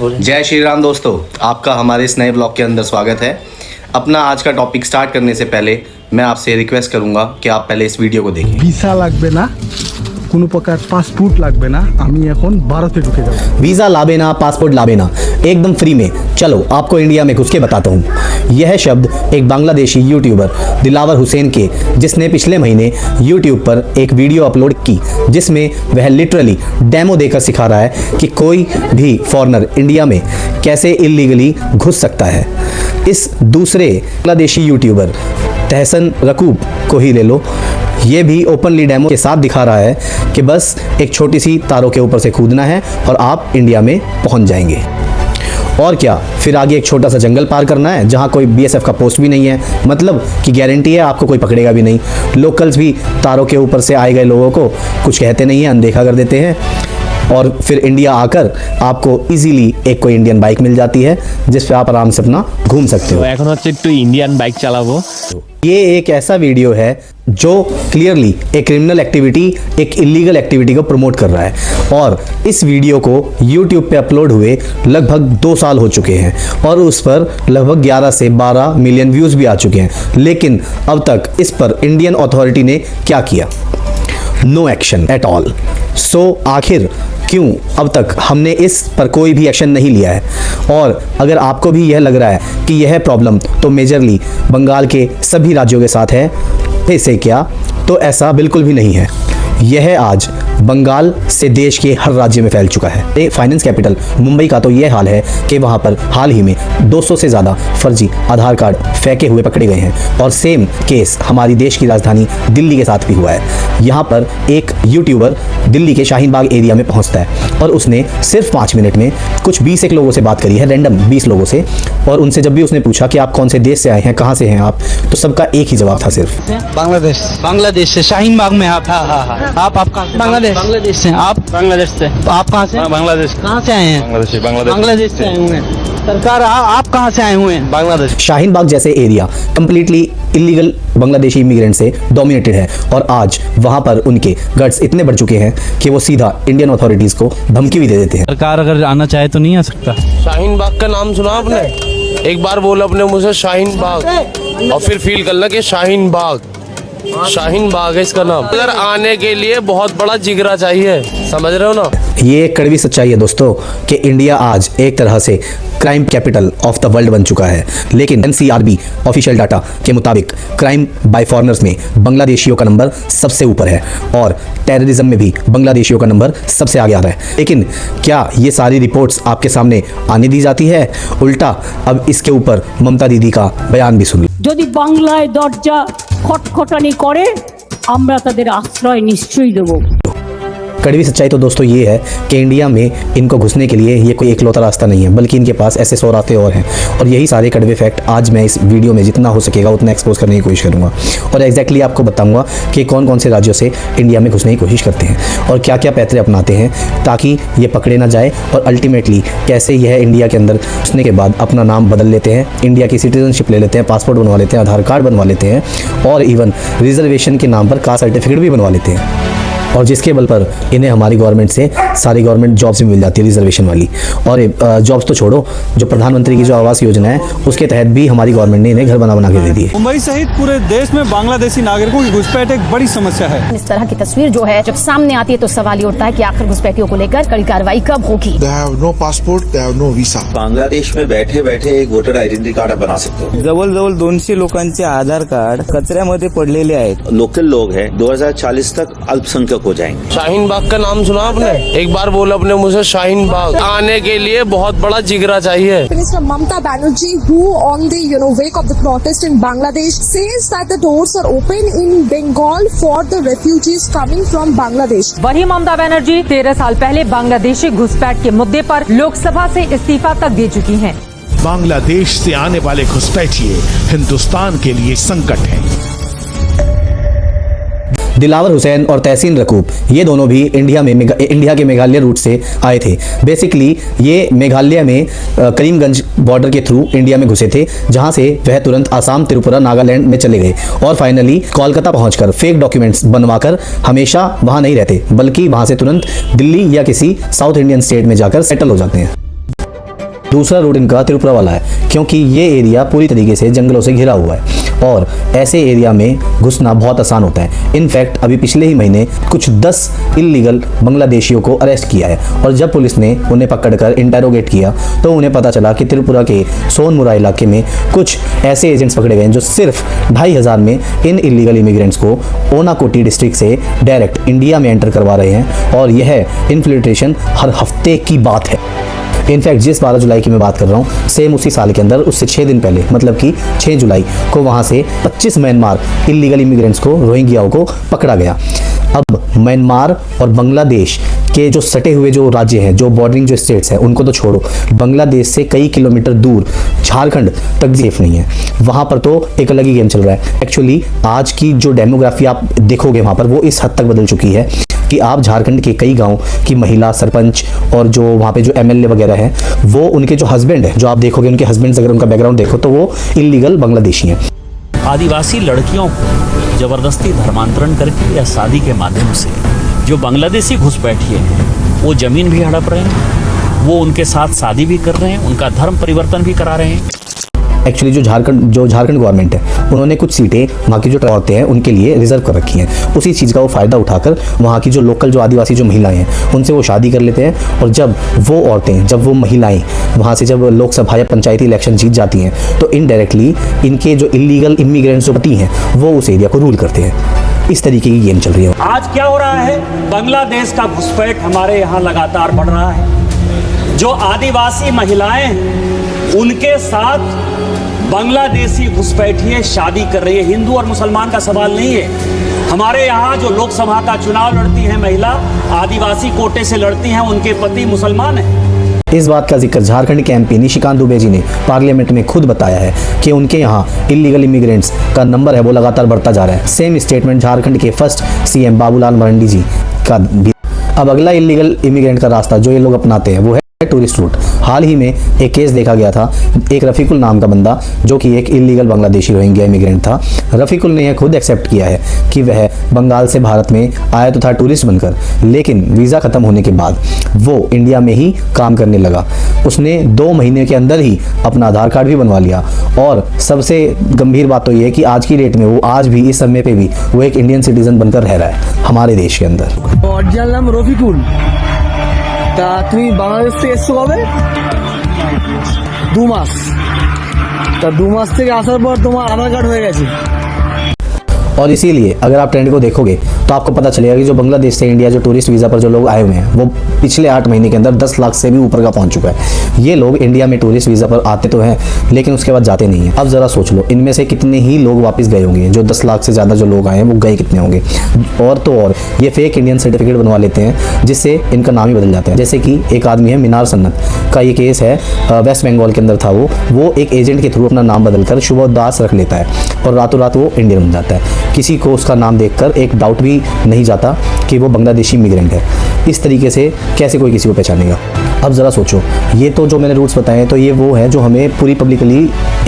जय श्री राम दोस्तों, आपका हमारे इस नए ब्लॉग के अंदर स्वागत है। अपना आज का टॉपिक स्टार्ट करने से पहले मैं आपसे रिक्वेस्ट करूंगा कि आप पहले इस वीडियो को देखें। ভিসা লাগবে না, কোনো প্রকার পাসপোর্ট লাগবে না, আমি এখন ভারতে ঢুকে যাব। वीज़ा लाबे ना, पासपोर्ट लाबे ना, एकदम फ्री में। चलो आपको इंडिया में घुस के बताता हूँ। यह शब्द एक बांग्लादेशी यूट्यूबर दिलावर हुसैन के, जिसने पिछले महीने यूट्यूब पर एक वीडियो अपलोड की जिसमें वह लिटरली डेमो देकर सिखा रहा है कि कोई भी फॉरेनर इंडिया में कैसे इलीगली घुस सकता है। इस दूसरे बांग्लादेशी यूट्यूबर तहसन रकूब को ही ले लो, ये भी ओपनली डेमो के साथ दिखा रहा है कि बस एक छोटी सी तारों के ऊपर से कूदना है और आप इंडिया में पहुंच जाएंगे। और क्या, फिर आगे एक छोटा सा जंगल पार करना है जहां कोई बीएसएफ का पोस्ट भी नहीं है, मतलब कि गारंटी है आपको कोई पकड़ेगा भी नहीं। लोकल्स भी तारों के ऊपर से आए गए लोगों को कुछ कहते नहीं है, अनदेखा कर देते हैं। और फिर इंडिया आकर आपको इजीली एक कोई इंडियन बाइक मिल जाती है जिस पे आप आराम से अपना घूम सकते हो। এখন হচ্ছে একটু ইন্ডিয়ান বাইক চালাবো। ये एक ऐसा वीडियो है जो क्लियरली एक क्रिमिनल एक्टिविटी, एक इलीगल एक्टिविटी को प्रमोट कर रहा है। और इस वीडियो को YouTube पे अपलोड हुए लगभग 2 साल हो चुके हैं और उस पर लगभग 11 से 12 मिलियन व्यूज़ भी आ चुके हैं। लेकिन अब तक इस पर इंडियन अथॉरिटी ने क्या किया? No action at all. So आखिर क्यों अब तक हमने इस पर कोई भी एक्शन नहीं लिया है? और अगर आपको भी यह लग रहा है कि यह प्रॉब्लम तो मेजरली बंगाल के सभी राज्यों के साथ है, ऐसे क्या? तो ऐसा बिल्कुल भी नहीं है। यह आज बंगाल से देश के हर राज्य में फैल चुका है। फाइनेंस कैपिटल मुंबई का तो यह हाल है कि वहां पर हाल ही में 200 से ज़्यादा फर्जी आधार कार्ड फेंके हुए पकड़े गए हैं। और सेम केस हमारी देश की राजधानी दिल्ली के साथ भी हुआ है। यहाँ पर एक यूट्यूबर दिल्ली के शाहीन बाग एरिया में पहुँचता है और उसने सिर्फ 5 मिनट में कुछ 20 एक लोगों से बात करी है, रैंडम 20 लोगों से। और उनसे जब भी उसने पूछा कि आप कौन से देश से आए हैं, कहाँ से हैं आप, तो सबका एक ही जवाब था, सिर्फ बांग्लादेश से। शाहीन बाग में आप? हाँ। आप कहाँ से? बांग्लादेश से। आप? बांग्लादेश से। आप कहाँ से? बांग्लादेश। कहाँ से आए हैं? बांग्लादेश से आए हुए हैं। सरकार आप कहाँ से आए हुए हैं? बांग्लादेश। शाहीन बाग जैसे area completely illegal Bangladeshi immigrant से डोमिनेटेड है और आज वहां पर उनके गट्स इतने बढ़ चुके हैं कि वो सीधा इंडियन अथॉरिटीज को धमकी भी दे देते हैं। सरकार अगर आना चाहे तो नहीं आ सकता। शाहीन बाग का नाम सुना आपने? एक बार बोला अपने मुझे शाहीन बाग और फिर फील करना कि शाहीन बाग है इसका नाम। अगर आने के लिए बहुत बड़ा जिगरा चाहिए, समझ रहे हो ना? ये एक कड़वी सच्चाई है दोस्तों कि इंडिया आज एक तरह से crime capital of the world बन चुका है। लेकिन NCRB ऑफिशियल डाटा के मुताबिक क्राइम बाय फॉरेनर्स में बांग्लादेशियों का नंबर सबसे ऊपर है और टेररिज्म में भी बांग्लादेशियों का नंबर सबसे आगे आ रहा है। लेकिन क्या ये सारी रिपोर्ट्स आपके सामने आने दी जाती है? उल्टा अब इसके ऊपर ममता दीदी का बयान भी सुन लो। যদি বাংলায় দরজা খটখটানি করে আমরা তাদের আশ্রয় নিশ্চয়ই দেব। कड़वी सच्चाई तो दोस्तों ये है कि इंडिया में इनको घुसने के लिए ये कोई एकलौता रास्ता नहीं है, बल्कि इनके पास ऐसे 100 रास्ते और हैं। और यही सारे कड़वे फैक्ट आज मैं इस वीडियो में जितना हो सकेगा उतना एक्सपोज करने की कोशिश करूँगा और एग्जैक्टली आपको बताऊँगा कि कौन कौन से राज्यों से इंडिया में घुसने की कोशिश करते हैं और क्या क्या पैतरे अपनाते हैं ताकि ये पकड़े ना जाए। और अल्टीमेटली कैसे यह इंडिया के अंदर घुसने के बाद अपना नाम बदल लेते हैं, इंडिया की सिटीजनशिप ले लेते हैं, पासपोर्ट बनवा लेते हैं, आधार कार्ड बनवा लेते हैं और इवन रिजर्वेशन के नाम पर कास्ट सर्टिफिकेट भी बनवा लेते हैं। और जिसके बल पर इन्हें हमारी गवर्नमेंट से सारी गवर्नमेंट जॉब्स भी मिल जाती है, रिजर्वेशन वाली। और जॉब्स तो छोड़ो, जो प्रधानमंत्री की जो आवास योजना है उसके तहत भी हमारी गवर्नमेंट ने इन्हें घर बना के दे दिए। मुंबई सहित पूरे देश में बांग्लादेशी नागरिकों की घुसपैठ एक बड़ी समस्या है। इस तरह की तस्वीर जो है जब सामने आती है तो सवाल ये उठता है कि आखिर घुसपैठियों को लेकर कड़ी कार्रवाई कब होगी? They have no passport, they have no visa. Bangladesh में बैठे बैठे एक वोटर आयडेंटिटी कार्ड बना सकते हो। जवळजवळ 200 लोकांचे आधार कार्ड कचऱ्यामध्ये पडलेले आहेत। लोकल लोग हैं, 2040 तक अल्पसंख्यक हो जाएंगे। शाहीन बाग का नाम सुना आपने? एक बार बोला अपने मुझे शाहीन बाग। आने के लिए बहुत बड़ा जिगरा चाहिए। Minister Mamata Banerjee, who on the wake of the protest in Bangladesh, says that the doors are open in Bengal for the refugees coming from Bangladesh. वही ममता बनर्जी 13 साल पहले बांग्लादेशी घुसपैठ के मुद्दे पर लोकसभा से इस्तीफा तक दे चुकी हैं। बांग्लादेश से आने वाले घुसपैठिए हिंदुस्तान के लिए संकट हैं। दिलावर हुसैन और तहसीन रकूब ये दोनों भी इंडिया के मेघालय रूट से आए थे। बेसिकली ये मेघालय में करीमगंज बॉर्डर के थ्रू इंडिया में घुसे थे, जहां से वह तुरंत आसाम, त्रिपुरा, नागालैंड में चले गए और फाइनली कोलकाता पहुंचकर फेक डॉक्यूमेंट्स बनवाकर हमेशा वहां नहीं रहते, बल्कि वहां से तुरंत दिल्ली या किसी साउथ इंडियन स्टेट में जाकर सेटल हो जाते हैं। दूसरा रूट इनका त्रिपुरा वाला है, क्योंकि ये एरिया पूरी तरीके से जंगलों से घिरा हुआ है और ऐसे एरिया में घुसना बहुत आसान होता है। इनफैक्ट अभी पिछले ही महीने कुछ 10 इल्लीगल बांग्लादेशियों को अरेस्ट किया है और जब पुलिस ने उन्हें पकड़कर इंटेरोगेट किया तो उन्हें पता चला कि त्रिपुरा के सोनमुरा इलाके में कुछ ऐसे एजेंट्स पकड़े गए हैं जो सिर्फ 2,500 में इन इल्लीगल इमिग्रेंट्स को ओनाकोटी डिस्ट्रिक्ट से डायरेक्ट इंडिया में एंटर करवा रहे हैं और यह इन्फिल्ट्रेशन हर हफ्ते की बात है। इनफैक्ट जिस 12 जुलाई की मैं बात कर रहा हूँ, सेम उसी साल के अंदर उससे 6 दिन पहले मतलब कि 6 जुलाई को वहाँ से 25 म्यांमार इल्लीगल इमिग्रेंट्स को, रोहिंग्याओं को पकड़ा गया। अब म्यांमार और बांग्लादेश के जो सटे हुए जो राज्य हैं, जो बॉर्डरिंग जो स्टेट्स हैं, उनको तो छोड़ो, बांग्लादेश से कई किलोमीटर दूर झारखंड तक भी सेफ नहीं है। वहाँ पर तो एक अलग ही गेम चल रहा है। एक्चुअली आज की जो डेमोग्राफी आप देखोगे वहाँ पर, वो इस हद तक बदल चुकी है कि आप झारखंड के कई गांव की महिला सरपंच और जो वहाँ पे जो एमएलए वगैरह हैं, वो उनके जो हस्बैंड है, जो आप देखोगे उनके हस्बैंड्स, अगर उनका बैकग्राउंड देखो तो वो इल्लीगल बांग्लादेशी हैं। आदिवासी लड़कियों को जबरदस्ती धर्मांतरण करके या शादी के माध्यम से जो बांग्लादेशी घुसपैठिए हैं वो जमीन भी हड़प रहे हैं, वो उनके साथ शादी भी कर रहे हैं, उनका धर्म परिवर्तन भी करा रहे हैं। एक्चुअली जो झारखंड गवर्नमेंट है, उन्होंने कुछ सीटें वहाँ की जो औरतें हैं उनके लिए रिजर्व कर रखी हैं। उसी चीज़ का वो फ़ायदा उठाकर वहाँ की जो लोकल जो आदिवासी जो महिलाएं हैं उनसे वो शादी कर लेते हैं और जब वो औरतें, जब वो महिलाएं वहाँ से जब लोकसभा या पंचायती इलेक्शन जीत जाती हैं तो इनडायरेक्टली इनके जो इलीगल इमिग्रेंट्स जो पति हैं वो उस एरिया को रूल करते हैं। इस तरीके की गेम चल रही है। आज क्या हो रहा है, बांग्लादेश का घुसपैठ हमारे यहाँ लगातार बढ़ रहा है। जो आदिवासी महिलाएं हैं उनके साथ बांग्लादेशी घुसपैठिए शादी कर रही है। हिंदू और मुसलमान का सवाल नहीं है। हमारे यहाँ जो लोकसभा का चुनाव लड़ती है महिला, आदिवासी कोटे से लड़ती हैं, उनके पति मुसलमान हैं। इस बात का जिक्र झारखंड के एमपी निशिकांत दुबे जी ने पार्लियामेंट में खुद बताया है कि उनके यहाँ इलीगल इमिग्रेंट्स का नंबर है वो लगातार बढ़ता जा रहा है। सेम स्टेटमेंट झारखंड के फर्स्ट सीएम बाबूलाल मरांडी जी का भी। अब अगला इलीगल इमिग्रेंट का रास्ता जो ये लोग अपनाते हैं वो है टूरिस्ट रूट। हाल ही में एक केस देखा गया था, एक रफीकुल नाम का बंदा जो कि एक इलीगल बांग्लादेशी रोहिंग्या इमिग्रेंट था। रफीकुल ने यह खुद एक्सेप्ट किया है कि वह बंगाल से भारत में आया तो था टूरिस्ट बनकर, लेकिन वीज़ा ख़त्म होने के बाद वो इंडिया में ही काम करने लगा। उसने 2 महीने के अंदर ही अपना आधार कार्ड भी बनवा लिया और सबसे गंभीर बात तो ये है कि आज की डेट में वो आज भी इस समय पे भी वो एक इंडियन सिटीजन बनकर रह रहा है हमारे देश के अंदर। অরিজিনাল নাম রফিকুল। তা তুমি বাংলাদেশ থেকে এসছো কবে? 2 মাস। তা 2 মাস থেকে আসার পর তোমার আধার কার্ড হয়ে গেছে। और इसीलिए अगर आप ट्रेंड को देखोगे तो आपको पता चलेगा कि जो बांग्लादेश से इंडिया जो टूरिस्ट वीज़ा पर जो लोग आए हुए हैं वो पिछले 8 महीने के अंदर 10 लाख से भी ऊपर का पहुंच चुका है। ये लोग इंडिया में टूरिस्ट वीज़ा पर आते तो हैं लेकिन उसके बाद जाते नहीं हैं। अब ज़रा सोच लो, इनमें से कितने ही लोग वापस गए होंगे? जो 10 लाख से ज़्यादा जो लोग आए हैं वो गए कितने होंगे? और तो और ये फेक इंडियन सर्टिफिकेट बनवा लेते हैं जिससे इनका नाम ही बदल जाता है। जैसे कि एक आदमी है मीनार सन्नत का ये केस है, वेस्ट बंगाल के अंदर था। वो एक एजेंट के थ्रू अपना नाम बदलकर शुभोद दास रख लेता है और रातों रात वो इंडियन बन जाता है। किसी को उसका नाम देखकर एक डाउट भी नहीं जाता कि वो बांग्लादेशी इमिग्रेंट है। इस तरीके से कैसे कोई किसी को पहचानेगा? अब ज़रा सोचो, ये तो जो मैंने रूट्स बताए तो ये वो है जो हमें पूरी पब्लिकली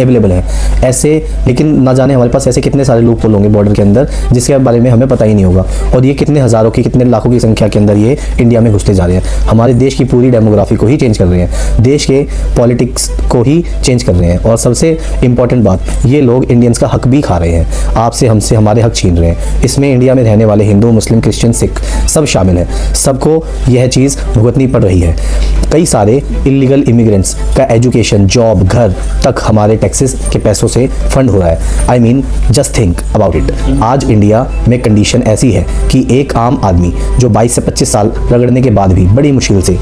अवेलेबल है ऐसे, लेकिन ना जाने हमारे पास ऐसे कितने सारे लूप होल होंगे बॉर्डर के अंदर जिसके बारे में हमें पता ही नहीं होगा। और ये कितने हज़ारों की, कितने लाखों की संख्या के अंदर ये इंडिया में घुसते जा रहे हैं। हमारे देश की पूरी डेमोग्राफी को ही चेंज कर रहे हैं, देश के पॉलिटिक्स को ही चेंज कर रहे हैं। और सबसे इंपॉर्टेंट बात, ये लोग इंडियंस का हक भी खा रहे हैं, आपसे हमसे हमारे हक छीन रहे हैं। इसमें इंडिया में रहने वाले हिंदू, मुस्लिम, क्रिश्चियन, सिख सब शामिल हैं। सबको यह चीज़ भुगतनी पड़ रही है। कई सारे इलीगल इमिग्रेंट्स का एजुकेशन, जॉब, घर तक हमारे टैक्सेस के पैसों से फंड हो रहा है। I mean just think about it. आज इंडिया में कंडीशन ऐसी है कि एक आम आदमी जो 22 से 25 साल रगड़ने के बाद भी बड़ी मुश्किल से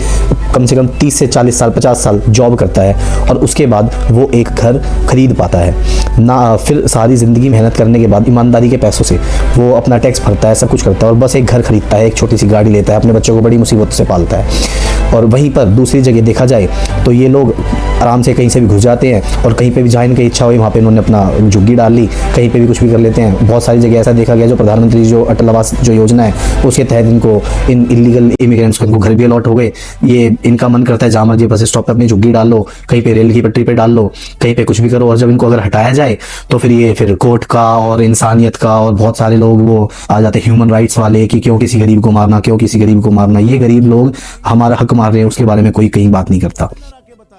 कम 30 से 40 साल, 50 साल जॉब करता है और उसके बाद वो एक घर खरीद पाता है ना। फिर सारी ज़िंदगी मेहनत करने के बाद ईमानदारी के पैसों से वो अपना टैक्स भरता है, सब कुछ करता है और बस एक घर खरीदता है, एक छोटी सी गाड़ी लेता है, अपने बच्चों को बड़ी मुसीबत से पालता है। और वहीं पर दूसरी जगह देखा जाए तो ये लोग आराम से कहीं से भी घुस जाते हैं और कहीं पे भी जहाँ इनकी इच्छा हुई वहाँ पे इन्होंने अपना झुग्गी डाल ली, कहीं पे भी कुछ भी कर लेते हैं। बहुत सारी जगह ऐसा देखा गया, जो प्रधानमंत्री जो अटल आवास जो योजना है उसके तहत इनको इन इलीगल इमिग्रेंट्स को इनको घर भी अलॉट हो गए। ये इनका मन करता है जहाँ मर्जी बस स्टॉप पर अपनी झुग्गी डाल लो, कहीं पे रेल की पटरी पे डाल लो, कहीं पे कुछ भी करो। और जब इनको अगर हटाया जाए तो फिर ये फिर कोर्ट का और इंसानियत का और बहुत सारे लोग वो आ जाते हैं, ह्यूमन राइट्स वाले, कि क्यों किसी गरीब को मारना, क्यों किसी गरीब को मारना। ये गरीब लोग हमारा हक मार रहे हैं, उसके बारे में कोई कहीं बात नहीं करता।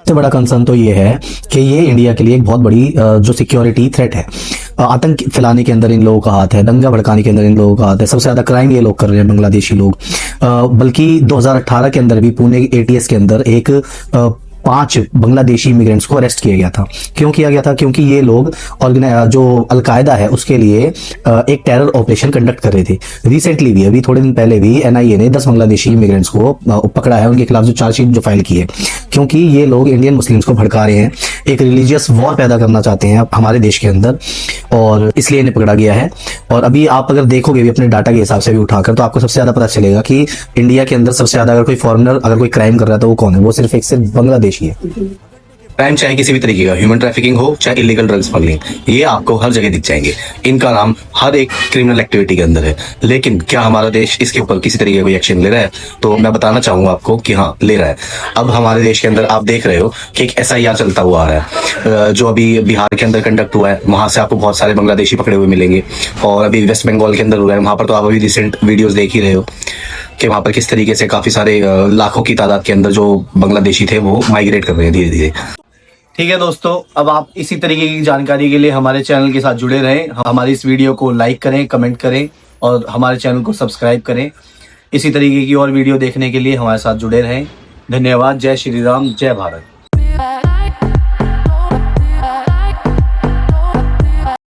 सबसे बड़ा कंसर्न तो ये है कि ये इंडिया के लिए एक बहुत बड़ी जो सिक्योरिटी थ्रेट है। आतंक फैलाने के अंदर इन लोगों का हाथ है, दंगा भड़काने के अंदर इन लोगों का हाथ है। सबसे ज्यादा क्राइम ये लोग कर रहे हैं, बांग्लादेशी लोग। बल्कि 2018 के अंदर भी पुणे ATS के अंदर एक 5 बांग्लादेशी इमिग्रेंट्स को अरेस्ट किया गया था। क्यों किया गया था? क्योंकि ये लोग जो अलकायदा है उसके लिए एक टेरर ऑपरेशन कंडक्ट कर रहे थे। रिसेंटली भी, अभी थोड़े दिन पहले भी NIA ने 10 बांग्लादेशी इमिग्रेंट्स को पकड़ा है, उनके खिलाफ जो चार्जशीट जो फाइल की है, क्योंकि ये लोग इंडियन मुस्लिम्स को भड़का रहे हैं, एक रिलीजियस वॉर पैदा करना चाहते हैं हमारे देश के अंदर, और इसलिए इन्हें पकड़ा गया है। और अभी आप अगर देखोगे भी अपने डाटा के हिसाब से भी उठाकर, तो आपको सबसे ज्यादा पता चलेगा कि इंडिया के अंदर सबसे ज्यादा अगर कोई फॉरेनर अगर कोई क्राइम कर रहा है तो वो कौन है? वो सिर्फ बांग्लादेशी है। क्राइम चाहे किसी भी तरीके का, ह्यूमन ट्रैफिकिंग हो चाहे इलीगल ड्रग स्मगलिंग, ये आपको हर जगह दिख जाएंगे। इनका नाम हर एक क्रिमिनल एक्टिविटी के अंदर है। लेकिन क्या हमारा देश इसके ऊपर किसी तरीके का कोई एक्शन ले रहा है? तो मैं बताना चाहूंगा आपको कि हाँ, ले रहा है। अब हमारे देश के अंदर आप देख रहे हो कि एक SIR चलता हुआ आ रहा है, जो अभी बिहार के अंदर कंडक्ट हुआ है। वहां से आपको बहुत सारे बांग्लादेशी पकड़े हुए मिलेंगे, और अभी वेस्ट बंगाल के अंदर हुआ है। वहां पर तो आप अभी रिसेंट वीडियोज देख ही रहे हो कि वहां पर किस तरीके से काफी सारे लाखों की तादाद के अंदर जो बांग्लादेशी थे वो माइग्रेट कर रहे हैं धीरे धीरे। ठीक है दोस्तों, अब आप इसी तरीके की जानकारी के लिए हमारे चैनल के साथ जुड़े रहें। हमारी इस वीडियो को लाइक करें, कमेंट करें और हमारे चैनल को सब्सक्राइब करें। इसी तरीके की और वीडियो देखने के लिए हमारे साथ जुड़े रहें। धन्यवाद। जय श्री राम, जय भारत।